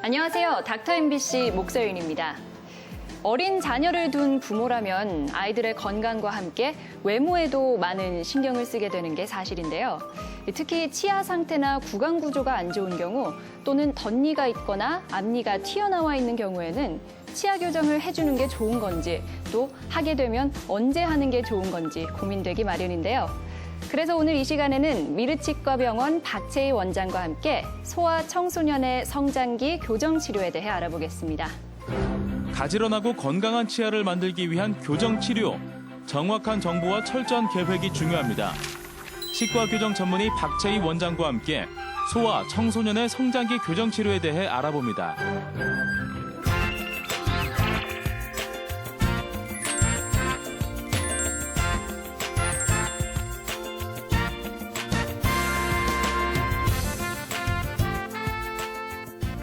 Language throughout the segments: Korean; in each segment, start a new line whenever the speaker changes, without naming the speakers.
안녕하세요. 닥터 MBC 목서윤입니다. 어린 자녀를 둔 부모라면 아이들의 건강과 함께 외모에도 많은 신경을 쓰게 되는 게 사실인데요. 특히 치아 상태나 구강 구조가 안 좋은 경우 또는 덧니가 있거나 앞니가 튀어나와 있는 경우에는 치아 교정을 해주는 게 좋은 건지 또 하게 되면 언제 하는 게 좋은 건지 고민되기 마련인데요. 그래서 오늘 이 시간에는 미르치과병원 박채희 원장과 함께 소아 청소년의 성장기 교정 치료에 대해 알아보겠습니다.
가지런하고 건강한 치아를 만들기 위한 교정 치료. 정확한 정보와 철저한 계획이 중요합니다. 치과 교정 전문의 박채희 원장과 함께 소아 청소년의 성장기 교정 치료에 대해 알아봅니다.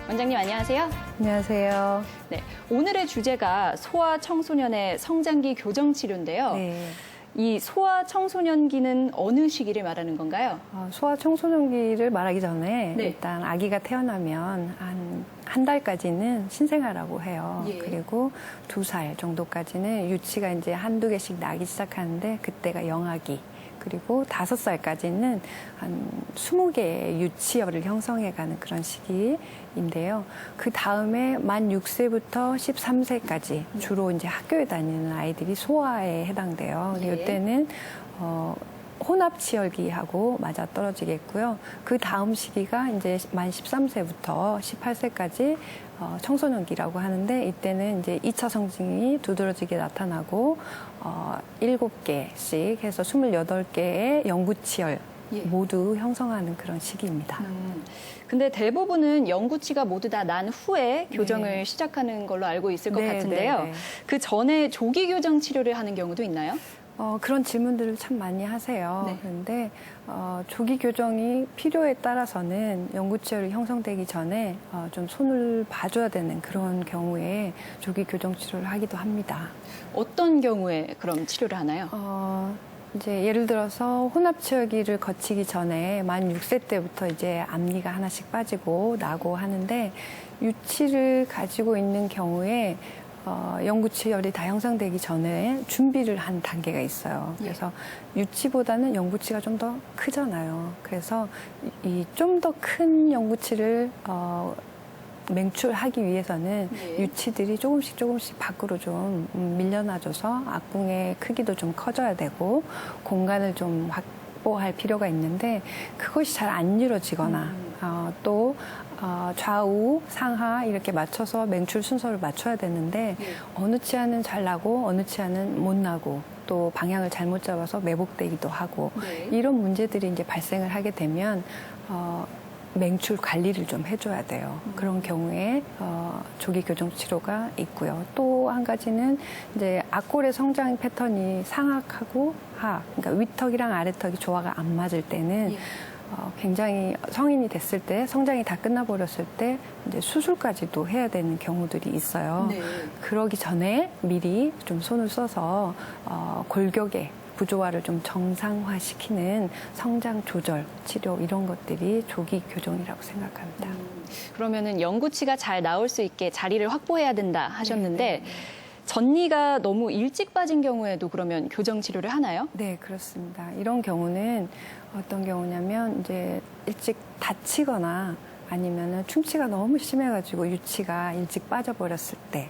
원장님 안녕하세요.
안녕하세요.
네, 오늘의 주제가 소아 청소년의 성장기 교정 치료인데요.
네.
이 소아 청소년기는 어느 시기를 말하는 건가요?
소아 청소년기를 말하기 전에
네.
일단 아기가 태어나면 한 달까지는 신생아라고 해요.
예.
그리고 2살 정도까지는 유치가 이제 한두 개씩 나기 시작하는데 그때가 영아기. 그리고 5살까지는 한 20개의 유치열을 형성해가는 그런 시기인데요. 그 다음에 만 6세부터 13세까지 주로 이제 학교에 다니는 아이들이 소아에 해당돼요.
예.
이때는 혼합치열기하고 맞아 떨어지겠고요. 그 다음 시기가 이제 만 13세부터 18세까지 청소년기라고 하는데 이때는 이제 2차 성징이 두드러지게 나타나고 7개씩 해서 28개의 영구치열
예.
모두 형성하는 그런 시기입니다.
근데 대부분은 영구치가 모두 다 난 후에 교정을 시작하는 걸로 알고 있을 것
네,
같은데요.
네, 네.
그 전에 조기 교정 치료를 하는 경우도 있나요?
그런 질문들을 참 많이 하세요.
네.
그런데 조기 교정이 필요에 따라서는 영구치열이 형성되기 전에 좀 손을 봐줘야 되는 그런 경우에 조기 교정 치료를 하기도 합니다.
어떤 경우에 그럼 치료를 하나요?
이제 예를 들어서 혼합치열기를 거치기 전에 만 6세 때부터 이제 앞니가 하나씩 빠지고 나고 하는데 유치를 가지고 있는 경우에 영구치열이 다 형성되기 전에 준비를 한 단계가 있어요. 그래서 유치보다는 영구치가 좀 더 크잖아요. 그래서 이 좀 더 큰 영구치를 맹출하기 위해서는
네.
유치들이 조금씩 밖으로 좀 밀려나줘서 악궁의 크기도 좀 커져야 되고 공간을 좀 확보할 필요가 있는데 그것이 잘 안 이루어지거나 또 좌우, 상하 이렇게 맞춰서 맹출 순서를 맞춰야 되는데 어느 치아는 잘 나고 어느 치아는 못 나고 또 방향을 잘못 잡아서 매복되기도 하고
네.
이런 문제들이 이제 발생을 하게 되면 맹출 관리를 좀 해줘야 돼요. 그런 경우에 조기 교정 치료가 있고요. 또 한 가지는 이제 악골의 성장 패턴이 상악하고 하, 그러니까 윗턱이랑 아래턱이 조화가 안 맞을 때는 굉장히 성인이 됐을 때 성장이 다 끝나버렸을 때 이제 수술까지도 해야 되는 경우들이 있어요.
네.
그러기 전에 미리 좀 손을 써서 골격의 구조화를 좀 정상화시키는 성장 조절 치료 이런 것들이 조기 교정이라고 생각합니다.
그러면은 영구치가 잘 나올 수 있게 자리를 확보해야 된다 하셨는데 전니가 너무 일찍 빠진 경우에도 그러면 교정 치료를 하나요?
네, 그렇습니다. 이런 경우는 어떤 경우냐면 이제 일찍 다치거나 아니면은 충치가 너무 심해가지고 유치가 일찍 빠져버렸을 때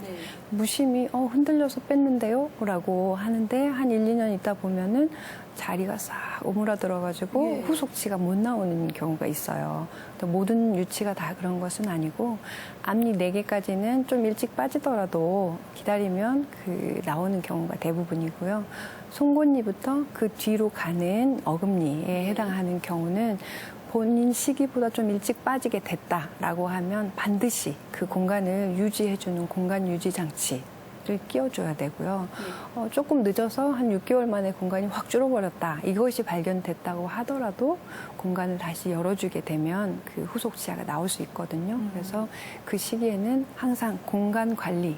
무심히 흔들려서 뺐는데요? 라고 하는데 한 1, 2년 있다 보면은 자리가 싹 오므라들어가지고 후속치가 못 나오는 경우가 있어요. 또 모든 유치가 다 그런 것은 아니고 앞니 4개까지는 좀 일찍 빠지더라도 기다리면 나오는 경우가 대부분이고요. 송곳니부터 그 뒤로 가는 어금니에 해당하는 경우는 본인 시기보다 좀 일찍 빠지게 됐다라고 하면 반드시 그 공간을 유지해주는 공간 유지 장치를 끼워줘야 되고요. 조금 늦어서 한 6개월 만에 공간이 확 줄어버렸다. 이것이 발견됐다고 하더라도 공간을 다시 열어주게 되면 그 후속 치아가 나올 수 있거든요. 그래서 그 시기에는 항상 공간 관리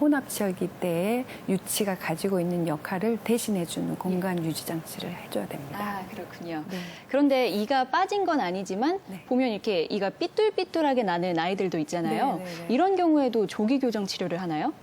혼합치열기 때에 유치가 가지고 있는 역할을 대신해주는 공간 유지 장치를 해줘야 됩니다.
아, 그렇군요.
네.
그런데 이가 빠진 건 아니지만
네.
보면 이렇게 이가 삐뚤삐뚤하게 나는 아이들도 있잖아요.
네, 네, 네.
이런 경우에도 조기 교정 치료를 하나요?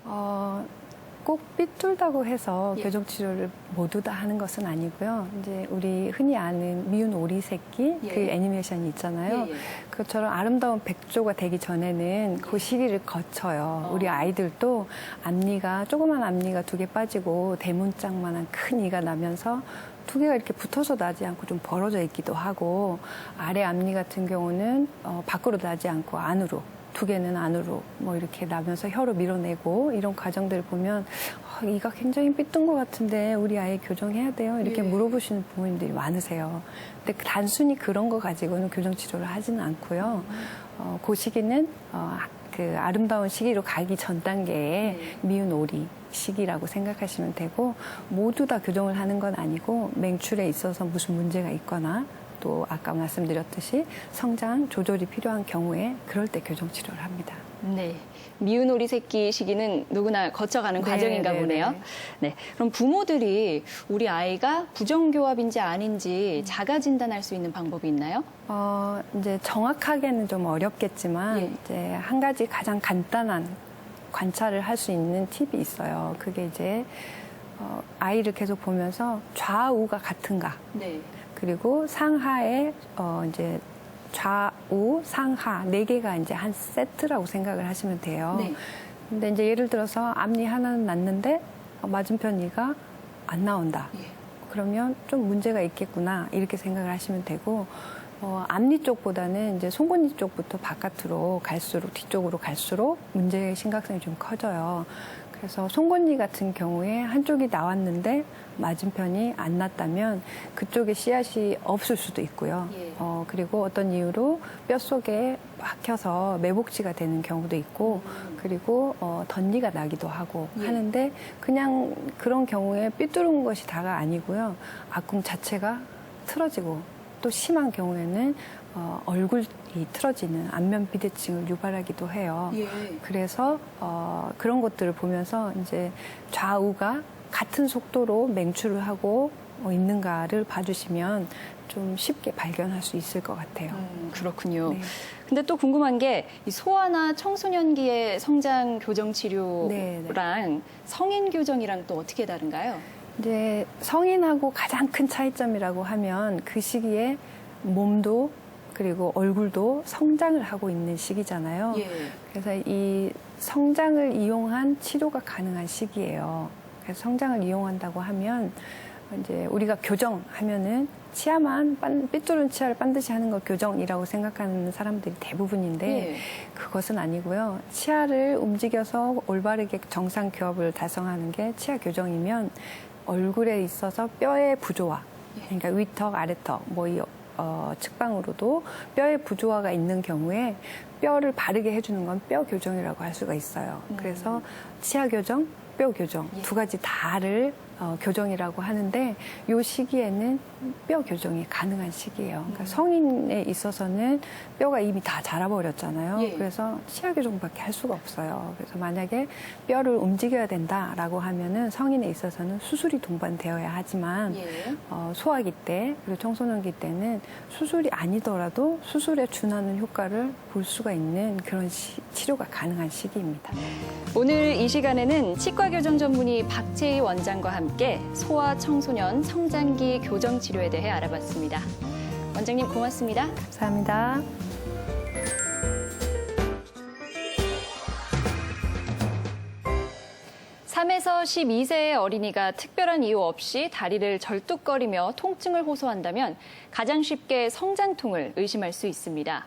꼭 삐뚤다고 해서
예.
교정 치료를 모두 다 하는 것은 아니고요. 이제 우리 흔히 아는 미운 오리 새끼
예.
그 애니메이션이 있잖아요.
예, 예.
그것처럼 아름다운 백조가 되기 전에는 그 시기를 거쳐요. 우리 아이들도 앞니가 조그만 앞니가 2개 빠지고 대문짝만한 큰 이가 나면서 2개가 이렇게 붙어서 나지 않고 좀 벌어져 있기도 하고 아래 앞니 같은 경우는 밖으로 나지 않고 안으로 2개는 안으로 뭐 이렇게 나면서 혀로 밀어내고 이런 과정들을 보면 이가 굉장히 삐뚤은 것 같은데 우리 아이 교정해야 돼요 이렇게
예.
물어보시는 부모님들이 많으세요. 근데 단순히 그런 거 가지고는 교정 치료를 하지는 않고요. 그 시기는 그 아름다운 시기로 가기 전 단계에 미운 오리 시기라고 생각하시면 되고 모두 다 교정을 하는 건 아니고 맹출에 있어서 무슨 문제가 있거나 또 아까 말씀드렸듯이 성장 조절이 필요한 경우에 그럴 때 교정 치료를 합니다.
네. 미운 오리 새끼 시기는 누구나 거쳐가는
네,
과정인가
네,
보네요.
네.
네. 그럼 부모들이 우리 아이가 부정교합인지 아닌지 자가 진단할 수 있는 방법이 있나요?
이제 정확하게는 좀 어렵겠지만
예.
이제 한 가지 가장 간단한 관찰을 할 수 있는 팁이 있어요. 그게 이제 아이를 계속 보면서 좌우가 같은가.
네.
그리고 상하에 이제 좌우 상하 4개가 이제 한 세트라고 생각을 하시면 돼요.
네.
근데 이제 예를 들어서 앞니 하나는 났는데 맞은편 이가 안 나온다.
예.
그러면 좀 문제가 있겠구나 이렇게 생각을 하시면 되고 앞니 쪽보다는 이제 송곳니 쪽부터 바깥으로 갈수록 뒤쪽으로 갈수록 문제의 심각성이 좀 커져요. 그래서 송곳니 같은 경우에 한쪽이 나왔는데 맞은편이 안 났다면 그쪽에 씨앗이 없을 수도 있고요.
예.
그리고 어떤 이유로 뼛속에 막혀서 매복지가 되는 경우도 있고 그리고 덧니가 나기도 하고
예.
하는데 그냥 그런 경우에 삐뚤은 것이 다가 아니고요. 앞궁 자체가 틀어지고 또 심한 경우에는 얼굴이 틀어지는 안면 비대증을 유발하기도 해요.
예.
그래서 그런 것들을 보면서 이제 좌우가 같은 속도로 맹출을 하고 있는가를 봐주시면 좀 쉽게 발견할 수 있을 것 같아요.
그렇군요.
네.
근데 또 궁금한 게 이 소아나 청소년기의 성장 교정 치료랑
네,
성인 교정이랑 또 어떻게 다른가요?
이제 성인하고 가장 큰 차이점이라고 하면 그 시기에 몸도 그리고 얼굴도 성장을 하고 있는 시기잖아요.
예.
그래서 이 성장을 이용한 치료가 가능한 시기예요. 그래서 성장을 이용한다고 하면 이제 우리가 교정하면은 치아만 삐뚤은 치아를 반드시 하는 걸 교정이라고 생각하는 사람들이 대부분인데
예.
그것은 아니고요. 치아를 움직여서 올바르게 정상 교합을 달성하는 게 치아 교정이면 얼굴에 있어서 뼈의 부조화, 그러니까 위턱, 아래턱, 뭐 이 측방으로도 뼈의 부조화가 있는 경우에 뼈를 바르게 해주는 건 뼈 교정이라고 할 수가 있어요. 그래서 치아 교정, 뼈 교정 두 가지 다를 교정이라고 하는데 이 시기에는 뼈 교정이 가능한 시기예요. 그러니까 성인에 있어서는 뼈가 이미 다 자라버렸잖아요.
예.
그래서 치아 교정밖에 할 수가 없어요. 그래서 만약에 뼈를 움직여야 된다라고 하면은 성인에 있어서는 수술이 동반되어야 하지만
예.
소아기 때 그리고 청소년기 때는 수술이 아니더라도 수술에 준하는 효과를 볼 수가 있는 그런 치료가 가능한 시기입니다.
오늘 이 시간에는 치과 교정 전문의 박채희 원장과 함께 소아 청소년 성장기 교정 치료에 대해 알아봤습니다. 원장님 고맙습니다.
감사합니다.
(3에서 12세의) 어린이가 특별한 이유 없이 다리를 절뚝거리며 통증을 호소한다면 가장 쉽게 성장통을 의심할 수 있습니다.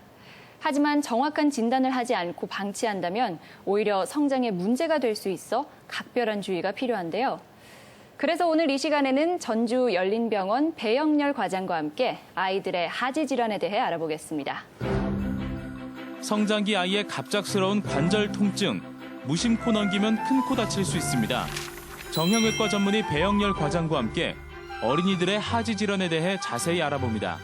하지만 정확한 진단을 하지 않고 방치한다면 오히려 성장에 문제가 될 수 있어 각별한 주의가 필요한데요. 그래서 오늘 이 시간에는 전주 열린병원 배영렬 과장과 함께 아이들의 하지 질환에 대해 알아보겠습니다.
성장기 아이의 갑작스러운 관절 통증, 무심코 넘기면 큰 코 다칠 수 있습니다. 정형외과 전문의 배영렬 과장과 함께 어린이들의 하지 질환에 대해 자세히 알아봅니다.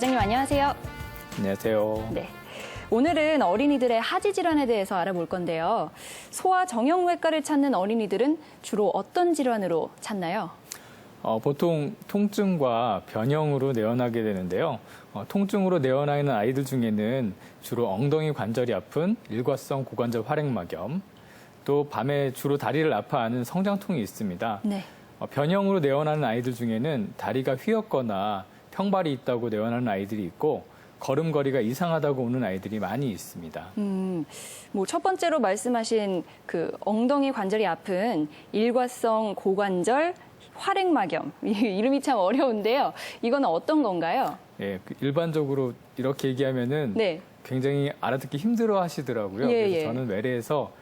과장님 안녕하세요.
안녕하세요.
네. 오늘은 어린이들의 하지 질환에 대해서 알아볼 건데요. 소아 정형외과를 찾는 어린이들은 주로 어떤 질환으로 찾나요?
보통 통증과 변형으로 내원하게 되는데요. 통증으로 내원하는 아이들 중에는 주로 엉덩이 관절이 아픈 일과성 고관절 활액막염, 또 밤에 주로 다리를 아파하는 성장통이 있습니다.
네.
변형으로 내원하는 아이들 중에는 다리가 휘었거나 평발이 있다고 내원하는 아이들이 있고 걸음걸이가 이상하다고 오는 아이들이 많이 있습니다.
뭐 첫 번째로 말씀하신 그 엉덩이 관절이 아픈 일과성 고관절 활액막염 이름이 참 어려운데요. 이건 어떤 건가요?
예, 일반적으로 이렇게 얘기하면은
네.
굉장히 알아듣기 힘들어 하시더라고요.
예,
그래서
예.
저는 외래에서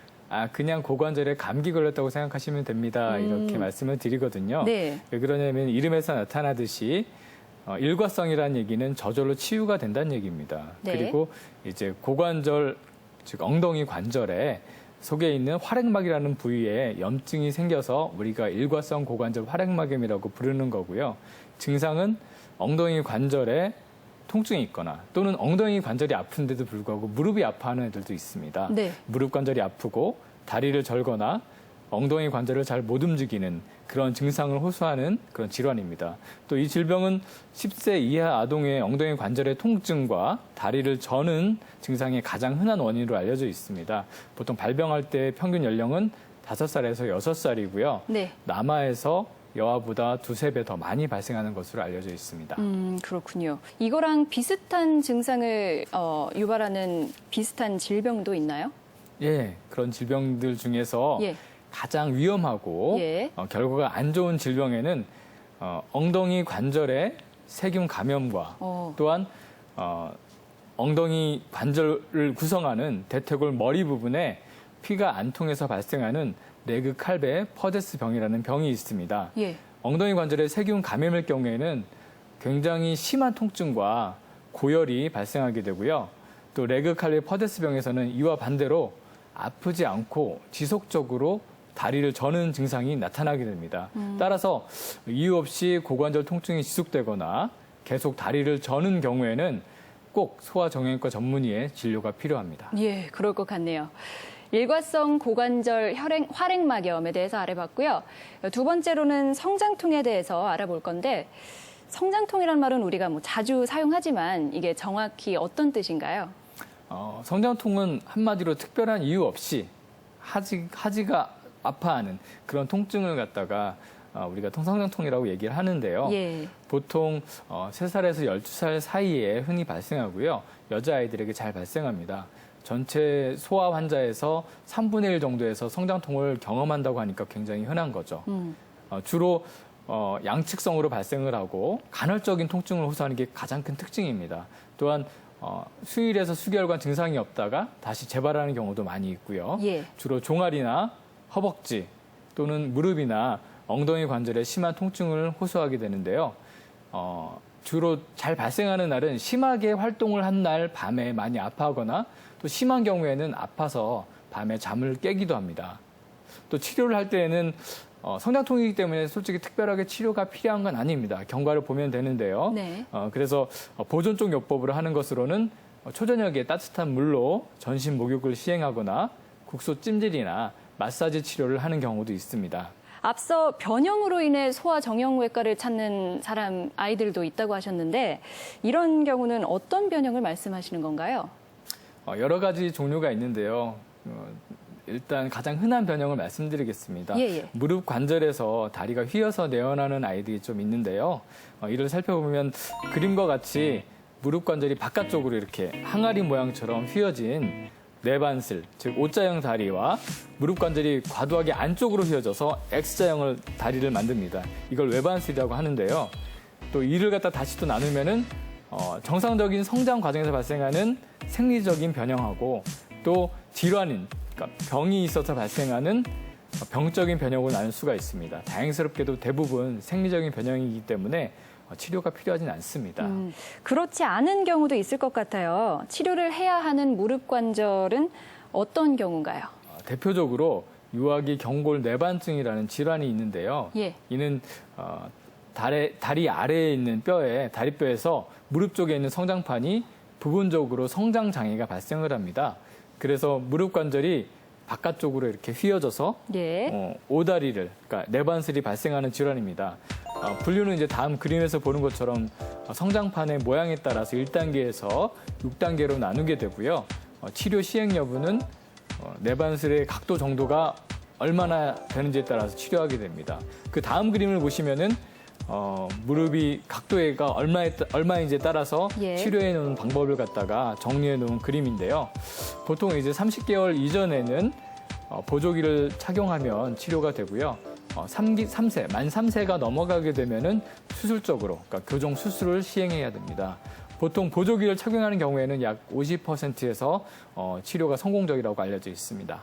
그냥 고관절에 감기 걸렸다고 생각하시면 됩니다. 이렇게 말씀을 드리거든요.
네.
왜 그러냐면 이름에서 나타나듯이 일과성이라는 얘기는 저절로 치유가 된다는 얘기입니다.
네.
그리고 이제 고관절, 즉 엉덩이 관절에 속에 있는 활액막이라는 부위에 염증이 생겨서 우리가 일과성 고관절 활액막염이라고 부르는 거고요. 증상은 엉덩이 관절에 통증이 있거나 또는 엉덩이 관절이 아픈데도 불구하고 무릎이 아파하는 애들도 있습니다.
네.
무릎 관절이 아프고 다리를 절거나 엉덩이 관절을 잘 못 움직이는 그런 증상을 호소하는 그런 질환입니다. 또 이 질병은 10세 이하 아동의 엉덩이 관절의 통증과 다리를 저는 증상이 가장 흔한 원인으로 알려져 있습니다. 보통 발병할 때 평균 연령은 5살에서 6살이고요.
네.
남아에서 여아보다 2~3배 더 많이 발생하는 것으로 알려져 있습니다.
그렇군요. 이거랑 비슷한 증상을 유발하는 비슷한 질병도 있나요?
예, 그런 질병들 중에서
예.
가장 위험하고
예.
결과가 안 좋은 질병에는 엉덩이 관절의 세균 감염과 또한 엉덩이 관절을 구성하는 대퇴골 머리 부분에 피가 안 통해서 발생하는 레그 칼베 퍼데스 병이라는 병이 있습니다.
예.
엉덩이 관절의 세균 감염일 경우에는 굉장히 심한 통증과 고열이 발생하게 되고요. 또 레그 칼베 퍼데스 병에서는 이와 반대로 아프지 않고 지속적으로 다리를 저는 증상이 나타나게 됩니다. 따라서 이유 없이 고관절 통증이 지속되거나 계속 다리를 저는 경우에는 꼭 소아정형외과 전문의의 진료가 필요합니다.
예, 그럴 것 같네요. 일과성 고관절 활액막염에 대해서 알아봤고요. 두 번째로는 성장통에 대해서 알아볼 건데 성장통이란 말은 우리가 뭐 자주 사용하지만 이게 정확히 어떤 뜻인가요?
성장통은 한마디로 특별한 이유 없이 하지가 아파하는 그런 통증을 갖다가 우리가 성장통이라고 얘기를 하는데요.
예.
보통 3살에서 12살 사이에 흔히 발생하고요. 여자아이들에게 잘 발생합니다. 전체 소아 환자에서 3분의 1 정도에서 성장통을 경험한다고 하니까 굉장히 흔한 거죠. 주로 양측성으로 발생을 하고 간헐적인 통증을 호소하는 게 가장 큰 특징입니다. 또한 수일에서 수개월간 증상이 없다가 다시 재발하는 경우도 많이 있고요.
예.
주로 종아리나 허벅지 또는 무릎이나 엉덩이 관절에 심한 통증을 호소하게 되는데요. 주로 잘 발생하는 날은 심하게 활동을 한 날 밤에 많이 아파하거나 또 심한 경우에는 아파서 밤에 잠을 깨기도 합니다. 또 치료를 할 때에는 성장통이기 때문에 솔직히 특별하게 치료가 필요한 건 아닙니다. 경과를 보면 되는데요.
네.
그래서 보존적 요법으로 하는 것으로는 초저녁에 따뜻한 물로 전신 목욕을 시행하거나 국소 찜질이나 마사지 치료를 하는 경우도 있습니다.
앞서 변형으로 인해 소아 정형외과를 찾는 아이들도 있다고 하셨는데 이런 경우는 어떤 변형을 말씀하시는 건가요?
여러 가지 종류가 있는데요. 일단 가장 흔한 변형을 말씀드리겠습니다.
예, 예.
무릎 관절에서 다리가 휘어서 내원하는 아이들이 좀 있는데요. 이를 살펴보면 그림과 같이 무릎 관절이 바깥쪽으로 이렇게 항아리 모양처럼 휘어진 뇌반슬, 즉 O자형 다리와 무릎 관절이 과도하게 안쪽으로 휘어져서 X자형을 다리를 만듭니다. 이걸 외반슬이라고 하는데요. 또 이를 갖다 다시 또 나누면은 정상적인 성장 과정에서 발생하는 생리적인 변형하고 또 질환인, 그러니까 병이 있어서 발생하는 병적인 변형으로 나눌 수가 있습니다. 다행스럽게도 대부분 생리적인 변형이기 때문에 치료가 필요하진 않습니다.
그렇지 않은 경우도 있을 것 같아요. 치료를 해야 하는 무릎 관절은 어떤 경우인가요?
대표적으로 유아기 경골 뇌반증이라는 질환이 있는데요.
예.
이는 다리 아래에 있는 뼈에 다리뼈에서 무릎 쪽에 있는 성장판이 부분적으로 성장 장애가 발생을 합니다. 그래서 무릎 관절이 바깥쪽으로 이렇게 휘어져서
예.
오다리를, 그러니까 내반슬이 발생하는 질환입니다. 분류는 이제 다음 그림에서 보는 것처럼 성장판의 모양에 따라서 1단계에서 6단계로 나누게 되고요. 치료 시행 여부는 내반슬의 각도 정도가 얼마나 되는지에 따라서 치료하게 됩니다. 그 다음 그림을 보시면은 무릎이 각도가 얼마인지에 따라서
예.
치료해 놓은 방법을 갖다가 정리해 놓은 그림인데요. 보통 이제 30개월 이전에는 보조기를 착용하면 치료가 되고요. 3세, 만 3세가 넘어가게 되면은 수술적으로, 그러니까 교정 수술을 시행해야 됩니다. 보통 보조기를 착용하는 경우에는 약 50%에서 치료가 성공적이라고 알려져 있습니다.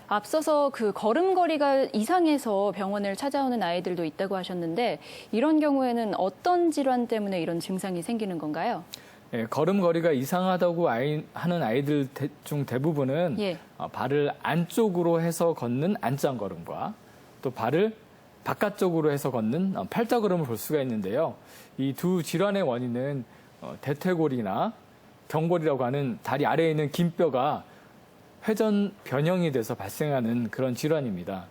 앞서서 그 걸음걸이가 이상해서 병원을 찾아오는 아이들도 있다고 하셨는데 이런 경우에는 어떤 질환 때문에 이런 증상이 생기는 건가요?
예, 걸음걸이가 이상하다고 하는 아이들 중 대부분은
예.
발을 안쪽으로 해서 걷는 안짱걸음과 또 발을 바깥쪽으로 해서 걷는 팔자걸음을 볼 수가 있는데요. 이 두 질환의 원인은 대퇴골이나 경골이라고 하는 다리 아래에 있는 긴 뼈가 회전 변형이 돼서 발생하는 그런 질환입니다.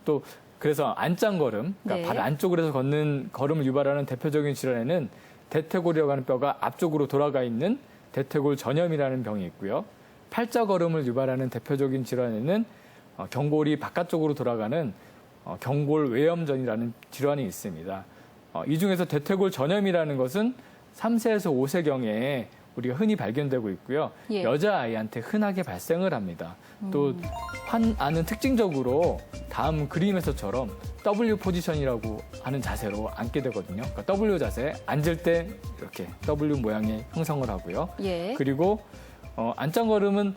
또 그래서 안짱걸음, 그러니까
네.
발 안쪽으로 해서 걷는 걸음을 유발하는 대표적인 질환에는 대퇴골이라고 하는 뼈가 앞쪽으로 돌아가 있는 대퇴골 전염이라는 병이 있고요. 팔자걸음을 유발하는 대표적인 질환에는 경골이 바깥쪽으로 돌아가는 경골 외염전이라는 질환이 있습니다. 이 중에서 대퇴골 전염이라는 것은 3세에서 5세경에 우리가 흔히 발견되고 있고요.
예.
여자아이한테 흔하게 발생을 합니다. 또 환아는 특징적으로 다음 그림에서처럼 W 포지션이라고 하는 자세로 앉게 되거든요. 그러니까 W 자세, 앉을 때 이렇게 W 모양의 형성을 하고요.
예.
그리고 안짱걸음은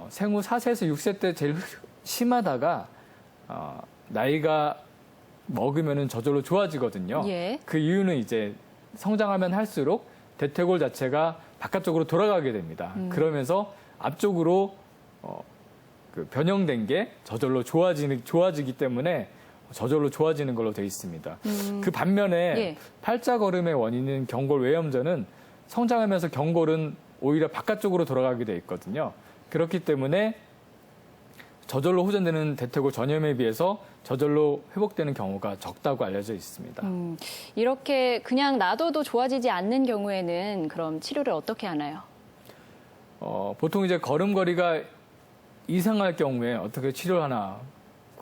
생후 4세에서 6세 때 제일 심하다가 나이가 먹으면은 저절로 좋아지거든요.
예.
그 이유는 이제 성장하면 할수록 대퇴골 자체가 바깥쪽으로 돌아가게 됩니다. 그러면서 앞쪽으로 그 변형된 게 저절로 좋아지기 때문에 저절로 좋아지는 걸로 되어 있습니다. 그 반면에
예.
팔자걸음의 원인은 경골 외염전은 성장하면서 경골은 오히려 바깥쪽으로 돌아가게 되어 있거든요. 그렇기 때문에 저절로 호전되는 대퇴골 전염에 비해서 저절로 회복되는 경우가 적다고 알려져 있습니다.
이렇게 그냥 놔둬도 좋아지지 않는 경우에는 그럼 치료를 어떻게 하나요?
보통 이제 걸음걸이가 이상할 경우에 어떻게 치료를 하나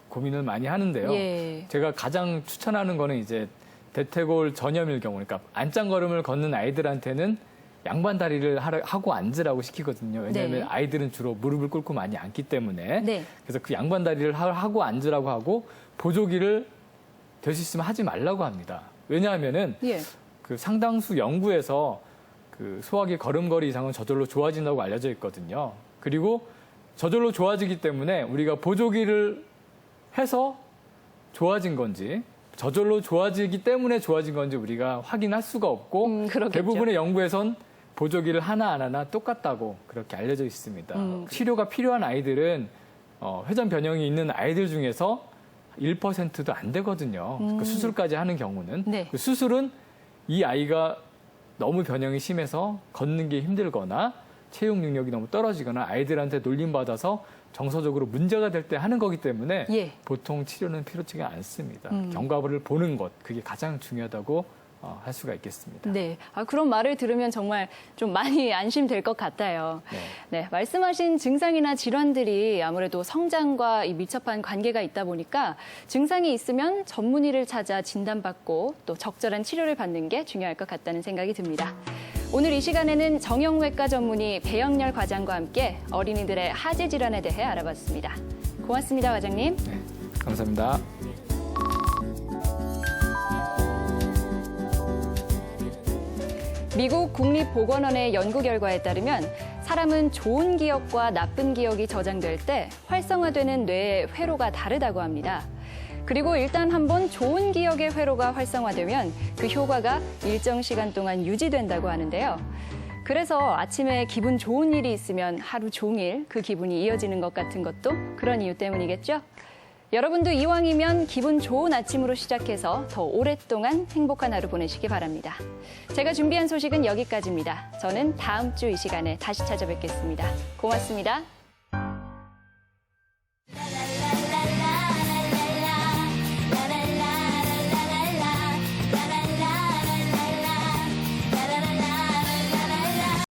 고민을 많이 하는데요.
예.
제가 가장 추천하는 거는 이제 대퇴골 전염일 경우, 그러니까 안짱걸음을 걷는 아이들한테는 양반 다리를 하고 앉으라고 시키거든요. 왜냐하면
네.
아이들은 주로 무릎을 꿇고 많이 앉기 때문에.
네.
그래서 그 양반 다리를 하고 앉으라고 하고 보조기를 될 수 있으면 하지 말라고 합니다. 왜냐하면은
예.
그 상당수 연구에서 그 소화기 걸음걸이 이상은 저절로 좋아진다고 알려져 있거든요. 그리고 저절로 좋아지기 때문에 우리가 보조기를 해서 좋아진 건지 저절로 좋아지기 때문에 좋아진 건지 우리가 확인할 수가 없고
그렇겠죠.
대부분의 연구에선 보조기를 하나 안 하나 똑같다고 그렇게 알려져 있습니다. 치료가 필요한 아이들은 회전 변형이 있는 아이들 중에서 1%도 안 되거든요. 그 수술까지 하는 경우는.
네.
그 수술은 이 아이가 너무 변형이 심해서 걷는 게 힘들거나 체육 능력이 너무 떨어지거나 아이들한테 놀림받아서 정서적으로 문제가 될 때 하는 거기 때문에
예.
보통 치료는 필요치가 않습니다. 경과를 보는 것, 그게 가장 중요하다고 할 수가 있겠습니다.
네. 그런 말을 들으면 정말 좀 많이 안심될 것 같아요.
네.
네. 말씀하신 증상이나 질환들이 아무래도 성장과 밀접한 관계가 있다 보니까 증상이 있으면 전문의를 찾아 진단받고 또 적절한 치료를 받는 게 중요할 것 같다는 생각이 듭니다. 오늘 이 시간에는 정형외과 전문의 배영렬 과장과 함께 어린이들의 하지 질환에 대해 알아봤습니다. 고맙습니다, 과장님.
네, 감사합니다.
미국 국립보건원의 연구 결과에 따르면 사람은 좋은 기억과 나쁜 기억이 저장될 때 활성화되는 뇌의 회로가 다르다고 합니다. 그리고 일단 한번 좋은 기억의 회로가 활성화되면 그 효과가 일정 시간 동안 유지된다고 하는데요. 그래서 아침에 기분 좋은 일이 있으면 하루 종일 그 기분이 이어지는 것 같은 것도 그런 이유 때문이겠죠? 여러분도 이왕이면 기분 좋은 아침으로 시작해서 더 오랫동안 행복한 하루 보내시기 바랍니다. 제가 준비한 소식은 여기까지입니다. 저는 다음 주 이 시간에 다시 찾아뵙겠습니다. 고맙습니다.